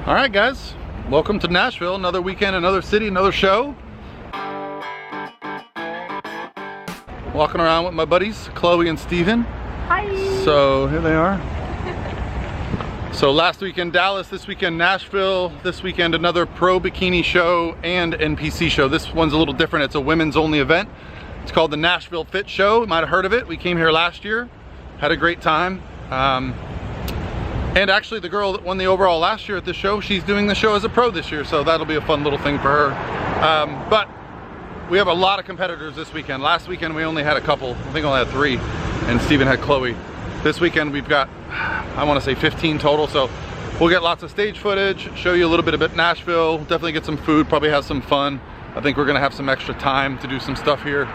All right, guys, welcome to Nashville. Another weekend, another city, another show. Walking around with my buddies, Chloe and Steven. Hi. So here they are. So last weekend Dallas, this weekend Nashville, this weekend another pro bikini show and NPC show. This one's a little different. It's a women's only event. It's called the Nashville Fit Show. You might have heard of it. We came here last year, had a great time. And actually the girl that won the overall last year at this show, she's doing the show as a pro this year, so that'll be a fun little thing for her. But we have a lot of competitors this weekend. Last weekend we only had a couple, I think I only had 3, and Steven had Chloe. This weekend we've got, I want to say 15 total, so we'll get lots of stage footage, show you a little bit about Nashville, definitely get some food, probably have some fun. I think we're gonna have some extra time to do some stuff here.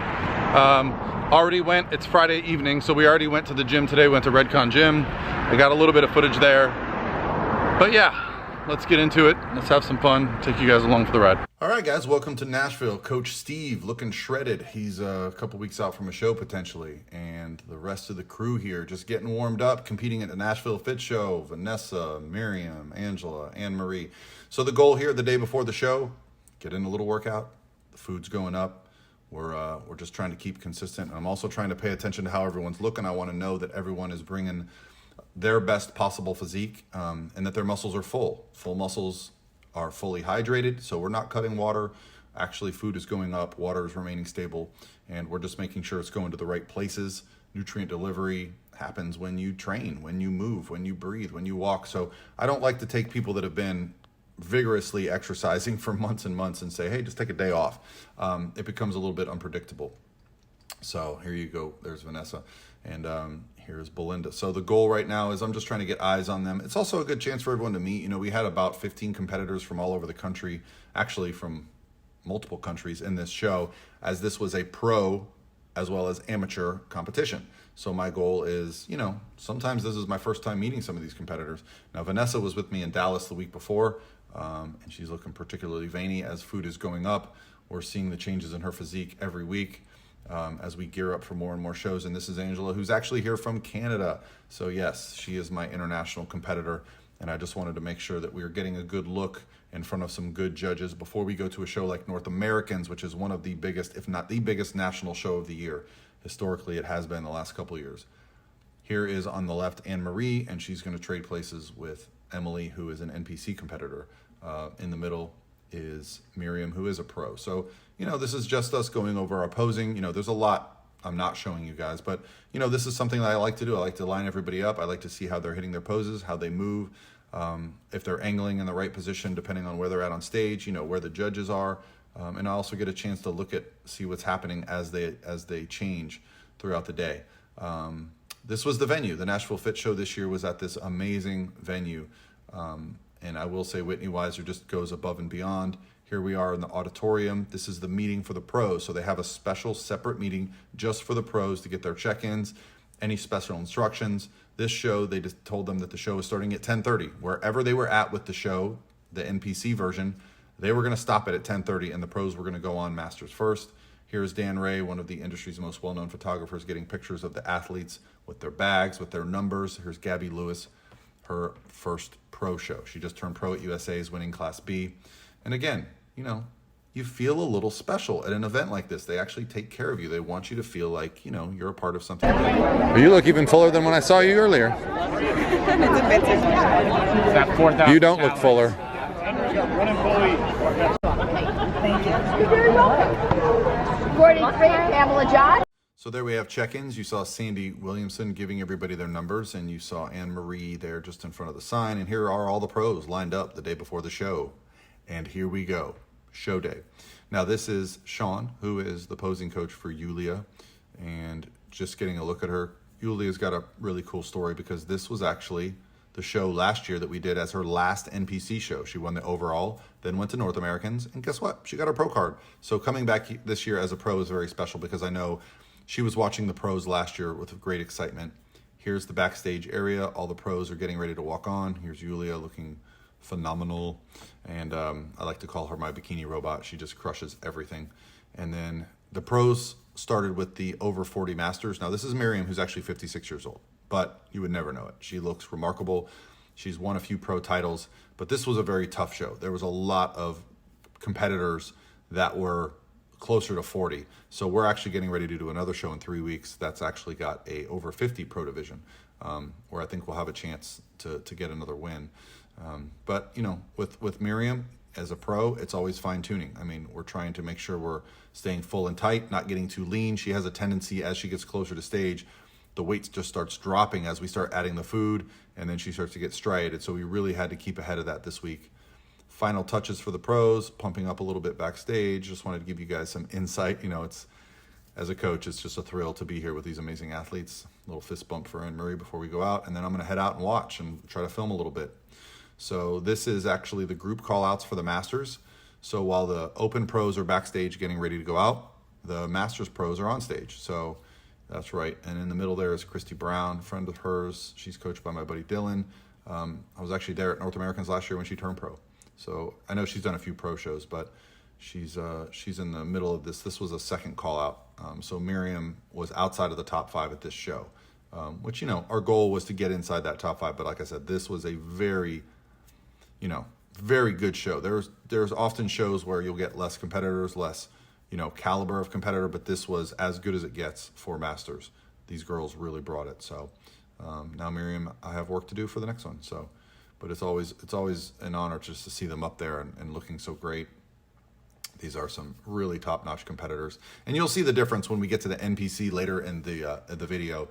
Already went, it's Friday evening, so we already went to the gym today, went to Redcon Gym. We got a little bit of footage there. But yeah, let's get into it. Let's have some fun, take you guys along for the ride. All right, guys, welcome to Nashville. Coach Steve looking shredded. He's a couple weeks out from a show potentially, and the rest of the crew here just getting warmed up, competing at the Nashville Fit Show. Vanessa, Miriam, Angela, AnnMarie. So the goal here the day before the show, get in a little workout. The food's going up. We're just trying to keep consistent. I'm also trying to pay attention to how everyone's looking. I want to know that everyone is bringing their best possible physique, and that their muscles are full. Full muscles are fully hydrated, so we're not cutting water. Actually, food is going up, water is remaining stable, and we're just making sure it's going to the right places. Nutrient delivery happens when you train, when you move, when you breathe, when you walk. So I don't like to take people that have been vigorously exercising for months and months and say, hey, just take a day off. It becomes a little bit unpredictable. So here you go, there's Vanessa, and here's Belinda. So the goal right now is I'm just trying to get eyes on them. It's also a good chance for everyone to meet. You know, we had about 15 competitors from all over the country, actually from multiple countries in this show, as this was a pro as well as amateur competition. So my goal is, you know, sometimes this is my first time meeting some of these competitors. Now, Vanessa was with me in Dallas the week before, and she's looking particularly veiny as food is going up. We're seeing the changes in her physique every week as we gear up for more and more shows. And this is Angela, who's actually here from Canada. So yes, she is my international competitor. And I just wanted to make sure that we were getting a good look in front of some good judges before we go to a show like North Americans, which is one of the biggest, if not the biggest national show of the year. Historically, it has been the last couple of years. Here is on the left AnnMarie, and she's going to trade places with Emily, who is an NPC competitor. In the middle is Miriam, who is a pro. So, you know, this is just us going over our posing. You know, there's a lot I'm not showing you guys, but, you know, this is something that I like to do. I like to line everybody up. I like to see how they're hitting their poses, how they move, if they're angling in the right position, depending on where they're at on stage, you know, where the judges are. And I also get a chance to see what's happening as they change throughout the day. This was the venue. The Nashville Fit Show this year was at this amazing venue. And I will say Whitney Weiser just goes above and beyond. Here we are in the auditorium. This is the meeting for the pros. So they have a special separate meeting just for the pros to get their check-ins, any special instructions. This show, they just told them that the show is starting at 10:30. Wherever they were at with the show, the NPC version, they were going to stop it at 10:30 and the pros were going to go on Masters first. Here's Dan Ray, one of the industry's most well-known photographers, getting pictures of the athletes with their bags, with their numbers. Here's Gabby Lewis, her first pro show. She just turned pro at USA's, winning Class B. And again, you know, you feel a little special at an event like this. They actually take care of you. They want you to feel like, you know, you're a part of something big. You look even fuller than when I saw you earlier. You don't look fuller. Thank you. You're very welcome. 43, Pamela John. So there we have check-ins. You saw Sandy Williamson giving everybody their numbers, and you saw AnnMarie there just in front of the sign. And here are all the pros lined up the day before the show. And here we go, show day. Now this is Sean, who is the posing coach for Iulia, and just getting a look at her. Iulia's got a really cool story because this was actually the show last year that we did as her last NPC show. She won the overall, then went to North Americans, and guess what? She got her pro card. So coming back this year as a pro is very special because I know she was watching the pros last year with great excitement. Here's the backstage area. All the pros are getting ready to walk on. Here's Iulia looking phenomenal. And I like to call her my bikini robot. She just crushes everything. And then the pros started with the over 40 masters. Now this is Miriam, who's actually 56 years old, but you would never know it. She looks remarkable. She's won a few pro titles, but this was a very tough show. There was a lot of competitors that were closer to 40. So we're actually getting ready to do another show in 3 weeks that's actually got a over 50 pro division, where I think we'll have a chance to get another win. But you know, with Miriam as a pro, it's always fine tuning. I mean, we're trying to make sure we're staying full and tight, not getting too lean. She has a tendency, as she gets closer to stage, the weight just starts dropping as we start adding the food, and then she starts to get striated. So we really had to keep ahead of that this week. Final touches for the pros, pumping up a little bit backstage. Just wanted to give you guys some insight. You know, it's, as a coach, it's just a thrill to be here with these amazing athletes. A little fist bump for AnnMarie before we go out, and then I'm going to head out and watch and try to film a little bit. So this is actually the group call-outs for the Masters. So while the Open pros are backstage getting ready to go out, the Masters pros are on stage. So that's right. And in the middle there is Christy Brown, a friend of hers. She's coached by my buddy Dylan. I was actually there at North Americans last year when she turned pro. So I know she's done a few pro shows, but she's in the middle of this. This was a second call-out. So Miriam was outside of the top 5 at this show, which, you know, our goal was to get inside that top 5. But like I said, this was a very, you know, very good show. There's often shows where you'll get less competitors, less, you know, caliber of competitor, but this was as good as it gets for Masters. These girls really brought it. So now Miriam, I have work to do for the next one. So, but it's always an honor just to see them up there and looking so great. These are some really top-notch competitors, and you'll see the difference when we get to the NPC later in the video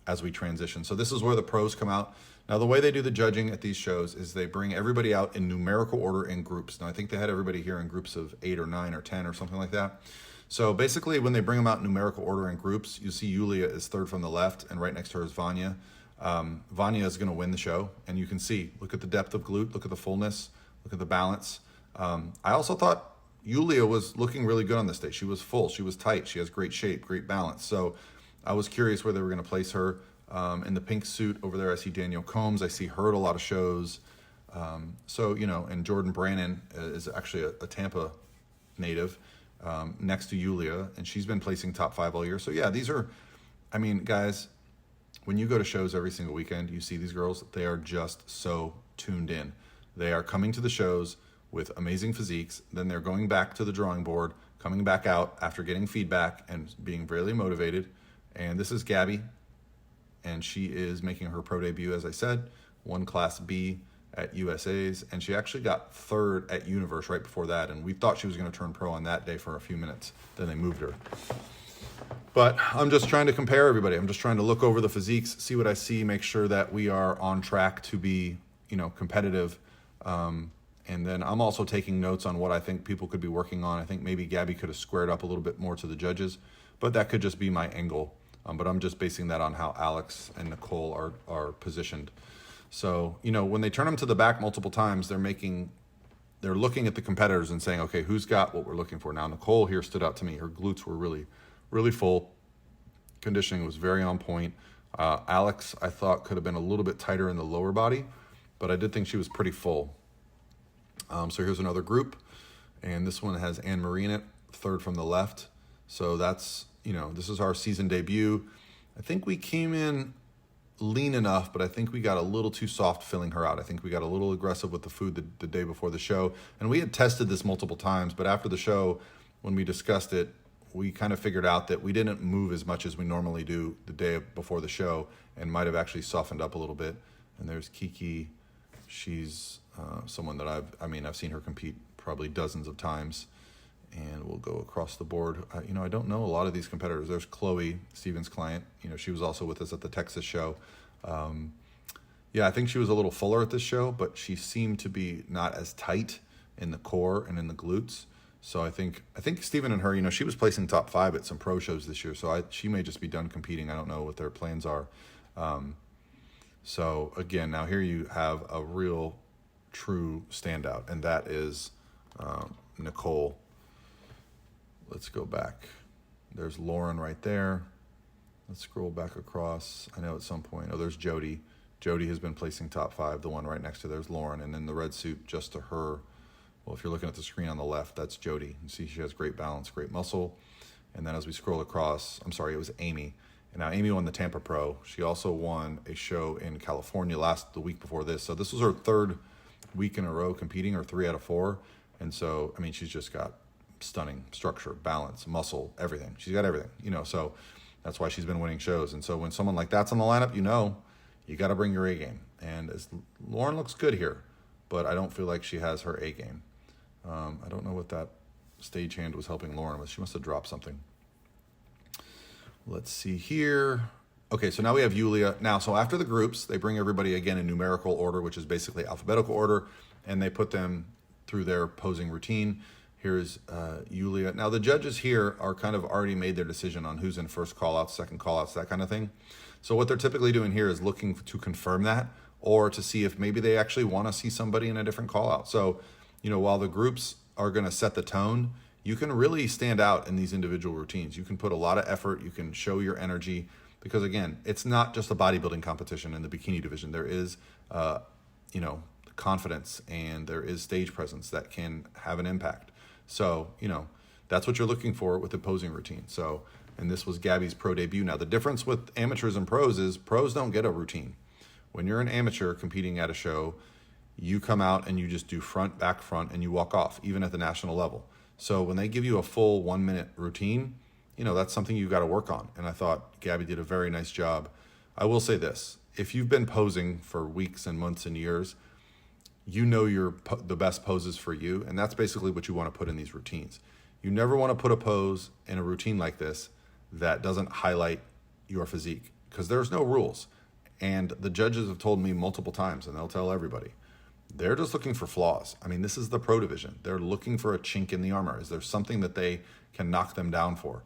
as we transition. So this is where the pros come out. Now, the way they do the judging at these shows is they bring everybody out in numerical order in groups. Now, I think they had everybody here in groups of 8 or 9 or 10 or something like that. So basically, when they bring them out in numerical order in groups, you see Iulia is third from the left, and right next to her is Vanya. Vanya is going to win the show, and you can see, look at the depth of glute, look at the fullness, look at the balance. I also thought Iulia was looking really good on this day. She was full, she was tight, she has great shape, great balance. So I was curious where they were going to place her. In the pink suit over there, I see Danielle Combs. I see her at a lot of shows. So, you know, and Jordan Brannon is actually a Tampa native next to Iulia, and she's been placing top 5 all year. So, yeah, these are, I mean, guys, when you go to shows every single weekend, you see these girls, they are just so tuned in. They are coming to the shows with amazing physiques. Then they're going back to the drawing board, coming back out after getting feedback and being really motivated. And this is Gabby, and she is making her pro debut, as I said, won Class B at USA's, and she actually got 3rd at Universe right before that, and we thought she was going to turn pro on that day for a few minutes. Then they moved her. But I'm just trying to compare everybody. I'm just trying to look over the physiques, see what I see, make sure that we are on track to be, you know, competitive. And then I'm also taking notes on what I think people could be working on. I think maybe Gabby could have squared up a little bit more to the judges, but that could just be my angle. But I'm just basing that on how Alex and Nicole are positioned. So, you know, when they turn them to the back multiple times, they're looking at the competitors and saying, okay, who's got what we're looking for? Now, Nicole here stood out to me. Her glutes were really, really full. Conditioning was very on point. Alex, I thought, could have been a little bit tighter in the lower body, but I did think she was pretty full. So here's another group, and this one has AnnMarie in it, 3rd from the left. So that's, you know, this is our season debut. I think we came in lean enough, but I think we got a little too soft filling her out. I think we got a little aggressive with the food the day before the show. And we had tested this multiple times, but after the show, when we discussed it, we kind of figured out that we didn't move as much as we normally do the day before the show, and might have actually softened up a little bit. And there's Kiki. She's someone that I've seen her compete probably dozens of times. And we'll go across the board. You know, I don't know a lot of these competitors. There's Chloe, Steven's client. You know, she was also with us at the Texas show. Yeah, I think she was a little fuller at this show, but she seemed to be not as tight in the core and in the glutes. So I think Steven and her, you know, she was placing top 5 at some pro shows this year. So she may just be done competing. I don't know what their plans are. So again, now here you have a real, true standout, and that is Nicole. Let's go back. There's Lauren right there. Let's scroll back across. I know at some point, there's Jody. Jody has been placing top 5. The one right next to there's Lauren. And then the red suit just to her. Well, if you're looking at the screen on the left, that's Jody. You see she has great balance, great muscle. And then as we scroll across, I'm sorry, it was Amy. And now Amy won the Tampa Pro. She also won a show in California the week before this. So this was her third week in a row competing, or 3 out of 4. And so, I mean, she's just got stunning structure, balance, muscle, everything. She's got everything, so that's why she's been winning shows. And so when someone like that's on the lineup, you got to bring your A game. And Lauren looks good here, but I don't feel like she has her A game. I don't know what that stagehand was helping Lauren with. She must have dropped something. Let's see here. Okay, so now we have Iulia. Now, so after the groups, they bring everybody again in numerical order, which is basically alphabetical order, and they put them through their posing routine. Here's Iulia. Now, the judges here are kind of already made their decision on who's in first call-outs, second call-outs, that kind of thing. So what they're typically doing here is looking to confirm that, or to see if maybe they actually want to see somebody in a different call-out. So, while the groups are going to set the tone, you can really stand out in these individual routines. You can put a lot of effort. You can show your energy, because again, it's not just a bodybuilding competition in the bikini division. There is, confidence, and there is stage presence that can have an impact. So, that's what you're looking for with the posing routine. So, and this was Gabby's pro debut. Now, the difference with amateurs and pros is pros don't get a routine. When you're an amateur competing at a show, you come out and you just do front, back, front, and you walk off, even at the national level. So when they give you a full 1-minute routine, that's something you got to work on. And I thought Gabby did a very nice job. I will say this: if you've been posing for weeks and months and years, the best poses for you, and that's basically what you want to put in these routines. You never want to put a pose in a routine like this that doesn't highlight your physique, because there's no rules. And the judges have told me multiple times, and they'll tell everybody, they're just looking for flaws. I mean, this is the pro division. They're looking for a chink in the armor. Is there something that they can knock them down for?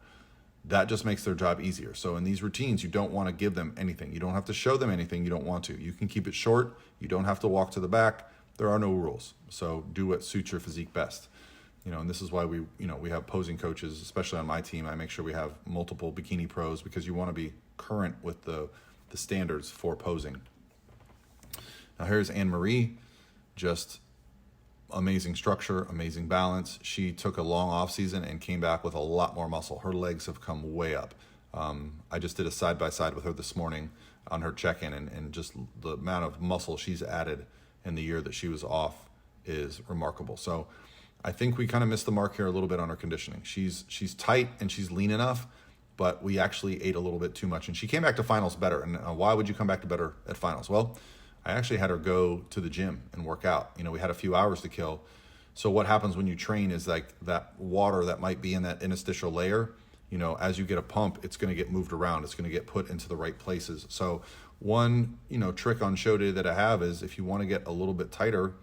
That just makes their job easier. So in these routines, you don't want to give them anything. You don't have to show them anything you don't want to. You can keep it short. You don't have to walk to the back. There are no rules. So do what suits your physique best. And this is why we have posing coaches, especially on my team. I make sure we have multiple bikini pros, because you want to be current with the standards for posing. Now here's AnnMarie, just amazing structure, amazing balance. She took a long off season and came back with a lot more muscle. Her legs have come way up. I just did a side-by-side with her this morning on her check-in, and just the amount of muscle she's added in the year that she was off is remarkable. So I think we kind of missed the mark here a little bit on her conditioning. She's tight and she's lean enough, but we actually ate a little bit too much. And she came back to finals better. And why would you come back to better at finals? Well, I actually had her go to the gym and work out. We had a few hours to kill. So what happens when you train is like that water that might be in that interstitial layer, as you get a pump, it's going to get moved around. It's going to get put into the right places. So one, trick on show day that I have is, if you want to get a little bit tighter,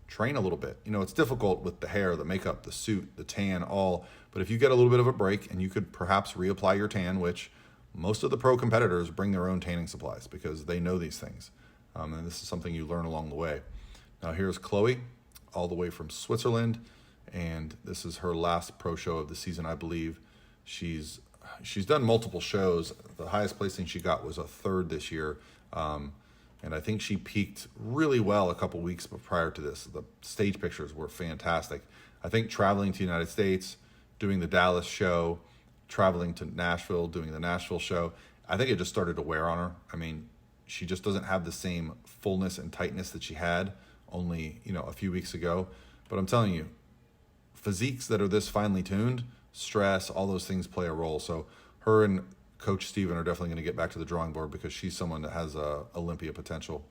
train a little bit. It's difficult with the hair, the makeup, the suit, the tan, all. But if you get a little bit of a break, and you could perhaps reapply your tan, which most of the pro competitors bring their own tanning supplies because they know these things. And this is something you learn along the way. Now here's Chloe, all the way from Switzerland. And this is her last pro show of the season, I believe. She's done multiple shows. The highest placing she got was a 3rd this year. And I think she peaked really well a couple weeks prior to this. The stage pictures were fantastic. I think traveling to the United States, doing the Dallas show, traveling to Nashville, doing the Nashville show, I think it just started to wear on her. I mean, she just doesn't have the same fullness and tightness that she had only, a few weeks ago. But I'm telling you, physiques that are this finely tuned, stress, all those things play a role. So her and Coach Steven are definitely going to get back to the drawing board, because she's someone that has Olympia potential.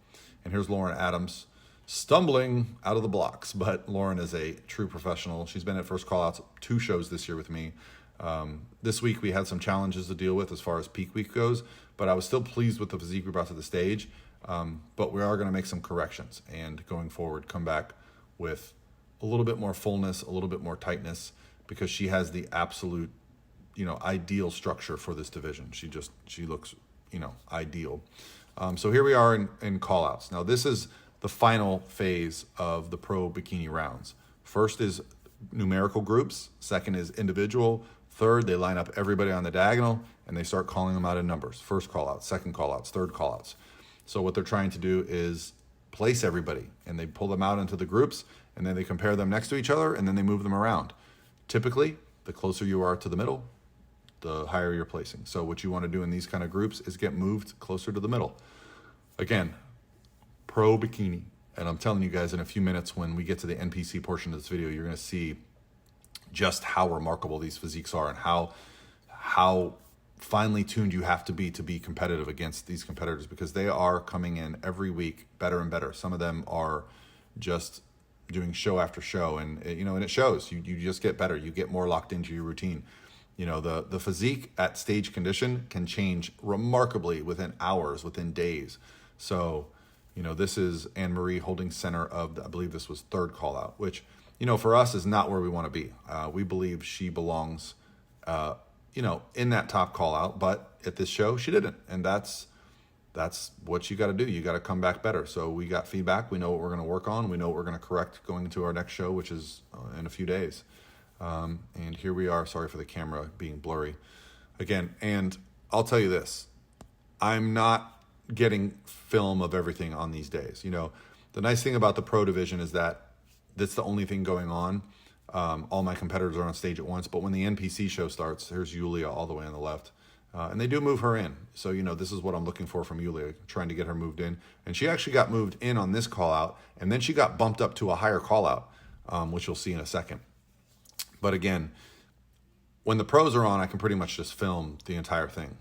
And here's Lauren Adams, stumbling out of the blocks, but Lauren is a true professional. She's been at first call-outs 2 shows this year with me. This week we had some challenges to deal with as far as peak week goes, but I was still pleased with the physique we brought to the stage. But we are going to make some corrections, and going forward come back with a little bit more fullness, a little bit more tightness, because she has the absolute ideal structure for this division. She looks, ideal. So here we are in call-outs. Now this is the final phase of the pro bikini rounds. First is numerical groups. Second is individual. Third, they line up everybody on the diagonal and they start calling them out in numbers. First call-outs, second call-outs, third call-outs. So what they're trying to do is place everybody, and they pull them out into the groups, and then they compare them next to each other, and then they move them around. Typically, the closer you are to the middle, the higher you're placing. So what you want to do in these kind of groups is get moved closer to the middle. Again, pro bikini. And I'm telling you guys, in a few minutes when we get to the NPC portion of this video, you're going to see just how remarkable these physiques are and how finely tuned you have to be competitive against these competitors, because they are coming in every week better and better. Some of them are just doing show after show, and it shows. You just get better. You get more locked into your routine. The physique at stage condition can change remarkably within hours, within days. So this is AnnMarie holding center of I believe this was third call out, which for us is not where we want to be. We believe she belongs in that top call out, but at this show she didn't, and that's what you got to do. You got to come back better. So we got feedback. We know what we're going to work on. We know what we're going to correct going into our next show, which is in a few days. And here we are. Sorry for the camera being blurry again. And I'll tell you this, I'm not getting film of everything on these days. The nice thing about the pro division is that that's the only thing going on. All my competitors are on stage at once, but when the NPC show starts, there's Iulia all the way on the left. And they do move her in. So, this is what I'm looking for from Iulia, trying to get her moved in. And she actually got moved in on this call out, and then she got bumped up to a higher call out, which you'll see in a second. But again, when the pros are on, I can pretty much just film the entire thing.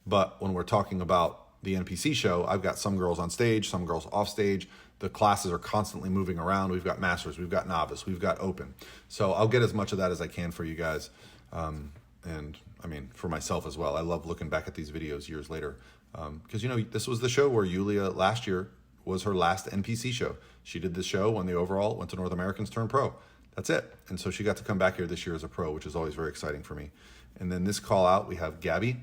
But when we're talking about the NPC show, I've got some girls on stage, some girls off stage. The classes are constantly moving around. We've got masters, we've got novice, we've got open. So I'll get as much of that as I can for you guys. And I mean, for myself as well. I love looking back at these videos years later. Because, this was the show where Iulia last year was her last NPC show. She did this show, won the overall, went to North Americans, turned pro. That's it. And so she got to come back here this year as a pro, which is always very exciting for me. And then this call out, we have Gabby,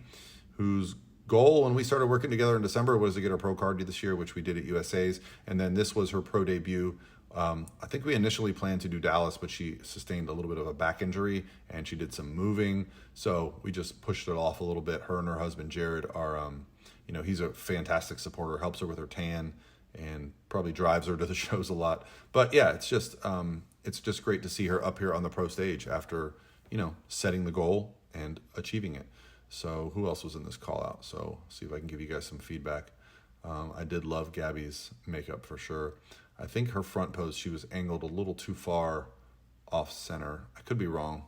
whose goal when we started working together in December was to get her pro card this year, which we did at USA's. And then this was her pro debut. I think we initially planned to do Dallas, but she sustained a little bit of a back injury and she did some moving. So we just pushed it off a little bit. Her and her husband, Jared, are, he's a fantastic supporter, helps her with her tan and probably drives her to the shows a lot. But yeah, it's just great to see her up here on the pro stage after, setting the goal and achieving it. So who else was in this call out? So see if I can give you guys some feedback. I did love Gabby's makeup for sure. I think her front pose, she was angled a little too far off center. I could be wrong.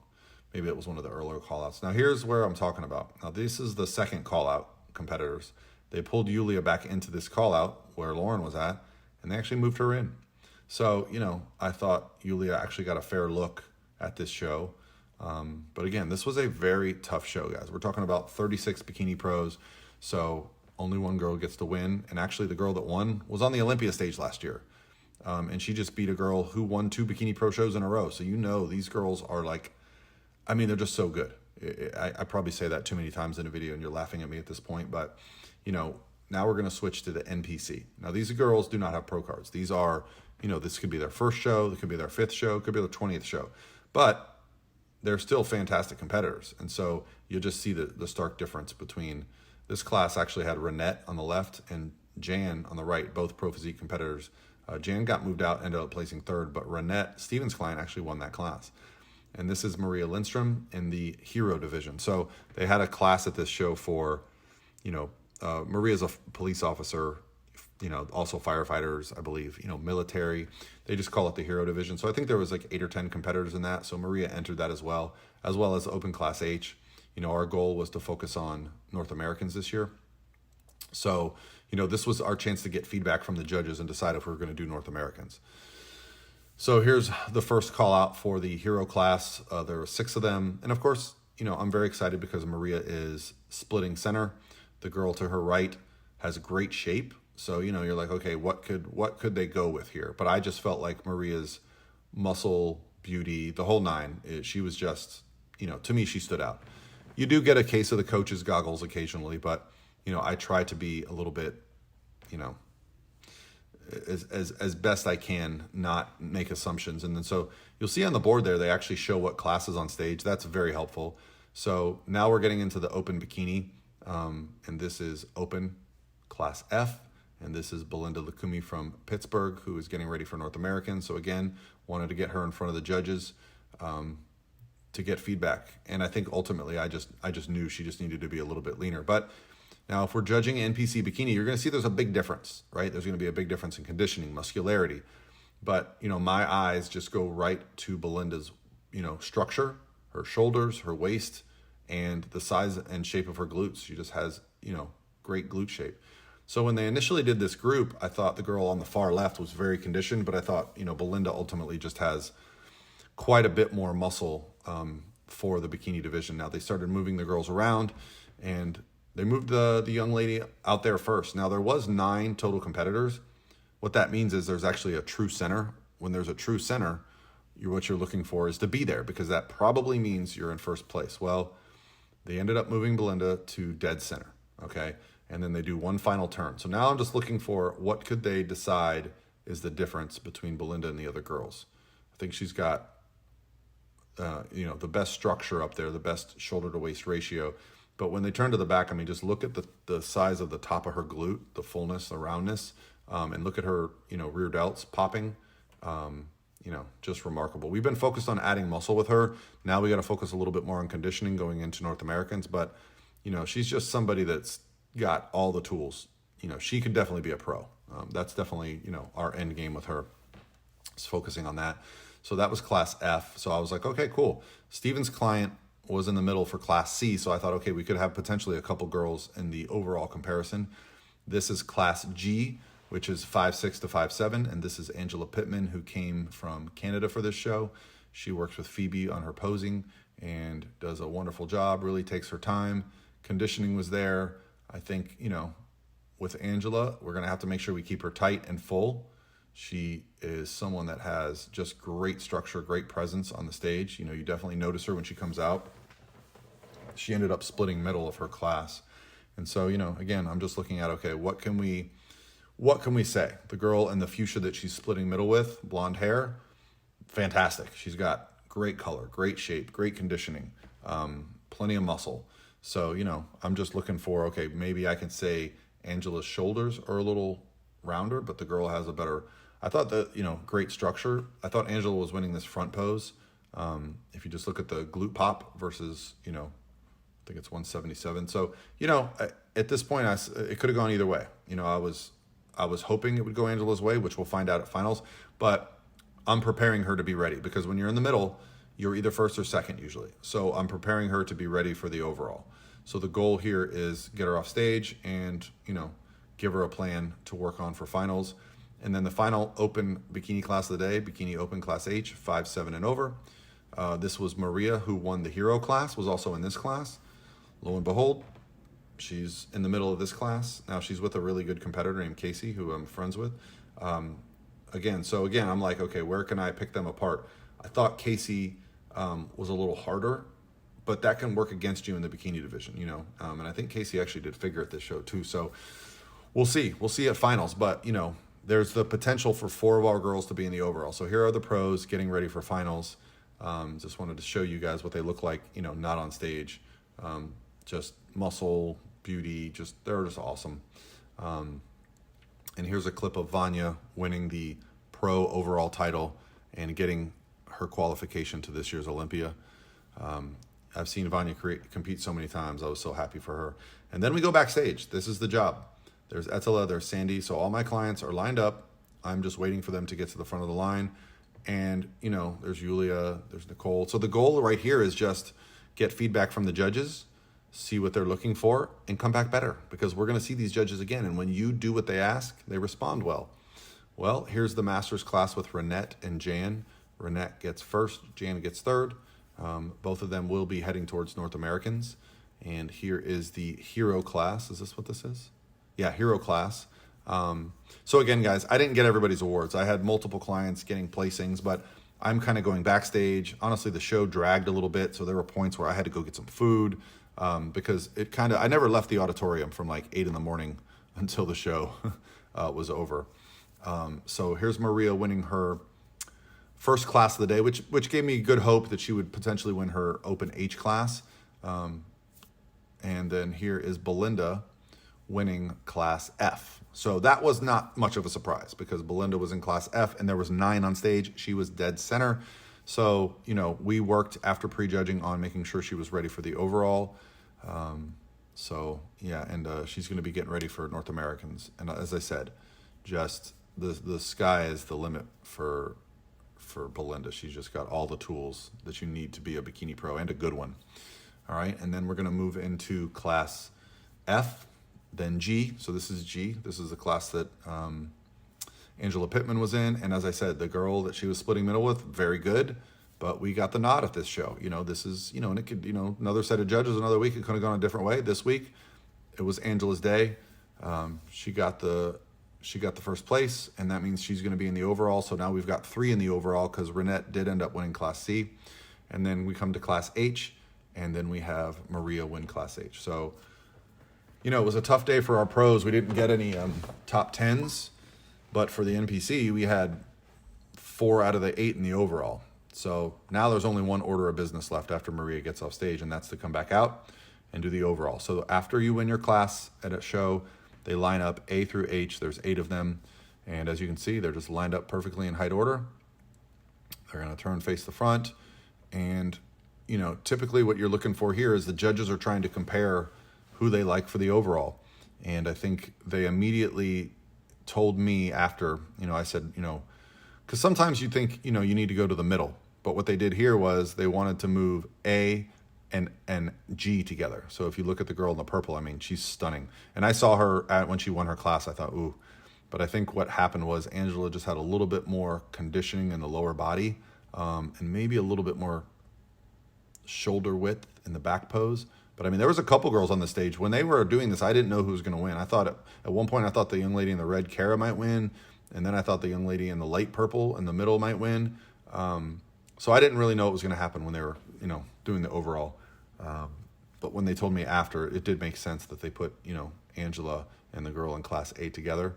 Maybe it was one of the earlier call outs. Now here's where I'm talking about. Now this is the second call out competitors. They pulled Iulia back into this call out where Lauren was at, and they actually moved her in. So, I thought Iulia actually got a fair look at this show. But again, this was a very tough show, guys. We're talking about 36 bikini pros. So only one girl gets to win. And actually the girl that won was on the Olympia stage last year. And she just beat a girl who won 2 bikini pro shows in a row. So these girls are they're just so good. I probably say that too many times in a video and you're laughing at me at this point. But, now we're going to switch to the NPC. Now these girls do not have pro cards. These are, this could be their first show. It could be their 5th show. It could be their 20th show. But they're still fantastic competitors. And so you'll just see the stark difference between this class. Actually had Renette on the left and Jan on the right, both pro physique competitors. Jan got moved out, ended up placing 3rd, but Renette, Stevens' client, actually won that class. And this is Maria Lindstorm in the hero division. So they had a class at this show for, Maria's a police officer, also firefighters, I believe, military. They just call it the hero division. So I think there was 8 or 10 competitors in that. So Maria entered that as well as open class H. Our goal was to focus on North Americans this year. So, this was our chance to get feedback from the judges and decide if we were going to do North Americans. So here's the first call out for the hero class. There were 6 of them. And of course, I'm very excited because Maria is splitting center. The girl to her right has great shape. So, you're like, okay, what could they go with here? But I just felt like Maria's muscle, beauty, the whole nine, she was just, to me, she stood out. You do get a case of the coach's goggles occasionally, but, I try to be a little bit, as best I can, not make assumptions. And then so you'll see on the board there, they actually show what class is on stage. That's very helpful. So now we're getting into the open bikini. And this is open class F. And this is Belinda Lakumi from Pittsburgh, who is getting ready for North American. So again, wanted to get her in front of the judges. to get feedback. And I think ultimately I just knew she just needed to be a little bit leaner. But now if we're judging NPC bikini, you're going to see there's a big difference, right? There's going to be a big difference in conditioning, muscularity. But, my eyes just go right to Belinda's, structure, her shoulders, her waist, and the size and shape of her glutes. She just has, great glute shape. So when they initially did this group, I thought the girl on the far left was very conditioned, but I thought, Belinda ultimately just has quite a bit more muscle for the bikini division. Now they started moving the girls around, and they moved the young lady out there first. Now there was 9 total competitors. What that means is there's actually a true center. When there's a true center, what you're looking for is to be there, because that probably means you're in first place. Well, they ended up moving Belinda to dead center, okay? And then they do one final turn. So now I'm just looking for what could they decide is the difference between Belinda and the other girls. I think she's got, the best structure up there, the best shoulder to waist ratio. But when they turn to the back, just look at the size of the top of her glute, the fullness, the roundness, and look at her, rear delts popping. Just remarkable. We've been focused on adding muscle with her. Now we got to focus a little bit more on conditioning going into North Americans. But, she's just somebody that's got all the tools. She could definitely be a pro. That's definitely, our end game with her is focusing on that. So that was class F. So I was like, okay, cool. Steven's client was in the middle for class C. So I thought, okay, we could have potentially a couple girls in the overall comparison. This is class G, which is 5'6" to 5'7", and this is Angela Pittman, who came from Canada for this show. She works with Phoebe on her posing and does a wonderful job, really takes her time. Conditioning was there. I think, with Angela, we're going to have to make sure we keep her tight and full. She is someone that has just great structure, great presence on the stage. You definitely notice her when she comes out. She ended up splitting middle of her class. And so, again, I'm just looking at, okay, what can we say? The girl in the fuchsia that she's splitting middle with, blonde hair, fantastic. She's got great color, great shape, great conditioning, plenty of muscle. So, I'm just looking for, okay, maybe I can say Angela's shoulders are a little rounder, but the girl has a better, I thought that, great structure. I thought Angela was winning this front pose. If you just look at the glute pop versus, I think it's 177. So, at this point, it could have gone either way. I was hoping it would go Angela's way, which we'll find out at finals, but I'm preparing her to be ready, because when you're in the middle, you're either first or second usually. So I'm preparing her to be ready for the overall. So the goal here is get her off stage and, give her a plan to work on for finals. And then the final open bikini class of the day, Bikini Open Class H, 5'7" and over. This was Maria, who won the hero class, was also in this class. Lo and behold, she's in the middle of this class. Now she's with a really good competitor named Casey, who I'm friends with. Again, I'm like, okay, where can I pick them apart? I thought Casey was a little harder, but that can work against you in the bikini division, and I think Casey actually did figure at this show too. So we'll see at finals, but there's the potential for 4 of our girls to be in the overall. So here are the pros getting ready for finals. Just wanted to show you guys what they look like, not on stage. Just muscle, beauty, they're just awesome. And here's a clip of Vanya winning the pro overall title and getting her qualification to this year's Olympia. I've seen Vanya compete so many times. I was so happy for her. And then we go backstage. This is the job. There's Etela, there's Sandy. So all my clients are lined up. I'm just waiting for them to get to the front of the line. And, there's Iulia, there's Nicole. So the goal right here is just get feedback from the judges, see what they're looking for, and come back better, because we're going to see these judges again. And when you do what they ask, they respond well. Well, here's the master's class with Renette and Jan. Renette gets first, Jan gets third. Both of them will be heading towards North Americans. And here is the hero class. Is this what this is? Yeah, hero class. So again, guys, I didn't get everybody's awards. I had multiple clients getting placings, but I'm kind of going backstage. Honestly, the show dragged a little bit, so there were points where I had to go get some food, because I never left the auditorium from like 8 in the morning until the show was over. So here's Maria winning her first class of the day, which gave me good hope that she would potentially win her Open H class. And then here is Belinda winning Class F. So that was not much of a surprise, because Belinda was in Class F and there was 9 on stage. She was dead center. So, you know, we worked after prejudging on making sure she was ready for the overall. So yeah, and she's going to be getting ready for North Americans. And as I said, just the sky is the limit for Belinda. She's just got all the tools that you need to be a bikini pro, and a good one. All right, and then we're going to move into class F, then G. So this is G. This is the class that Angela Pittman was in. And as I said, the girl that she was splitting middle with, very good. But we got the nod at this show. You know, this is, you know, and it could, you know, another set of judges, another week, it could have gone a different way. This week, it was Angela's day. She got the first place, and that means she's going to be in the overall. So now we've got 3 in the overall, because Renette did end up winning class C. And then we come to class H, and then we have Maria win class H. So, you know, it was a tough day for our pros. We didn't get any top 10s, but for the NPC, we had 4 out of the 8 in the overall. So now there's only one order of business left after Maria gets off stage, and that's to come back out and do the overall. So after you win your class at a show, they line up A through H. There's 8 of them. And as you can see, they're just lined up perfectly in height order. They're going to turn face the front. And, you know, typically what you're looking for here is the judges are trying to compare who they like for the overall. And I think they immediately told me after, you know, I said, you know, because sometimes you think, you know, you need to go to the middle. But what they did here was they wanted to move A and G together. So if you look at the girl in the purple, I mean, she's stunning. And I saw her when she won her class, I thought, ooh. But I think what happened was Angela just had a little bit more conditioning in the lower body, and maybe a little bit more shoulder width in the back pose. But I mean, there was a couple girls on the stage. When they were doing this, I didn't know who was going to win. I thought at one point, I thought the young lady in the red Kara might win. And then I thought the young lady in the light purple in the middle might win. So I didn't really know what was going to happen when they were, you know, doing the overall. But when they told me after, it did make sense that they put, you know, Angela and the girl in class A together.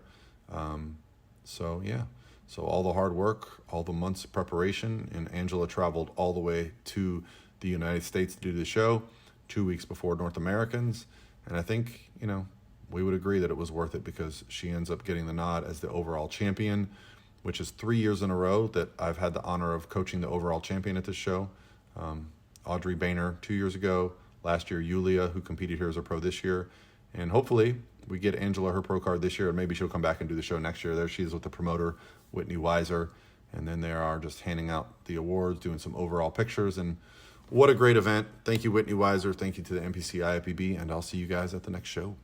So yeah, so all the hard work, all the months of preparation, and Angela traveled all the way to the United States to do the show 2 weeks before North Americans. And I think, you know, we would agree that it was worth it, because she ends up getting the nod as the overall champion, which is 3 years in a row that I've had the honor of coaching the overall champion at this show. Audrey Boehner 2 years ago, last year Iulia, who competed here as a pro this year, and hopefully we get Angela her pro card this year, and maybe she'll come back and do the show next year. There she is with the promoter, Whitney Weiser, and then they are just handing out the awards, doing some overall pictures, and what a great event. Thank you, Whitney Weiser. Thank you to the NPC IFBB, and I'll see you guys at the next show.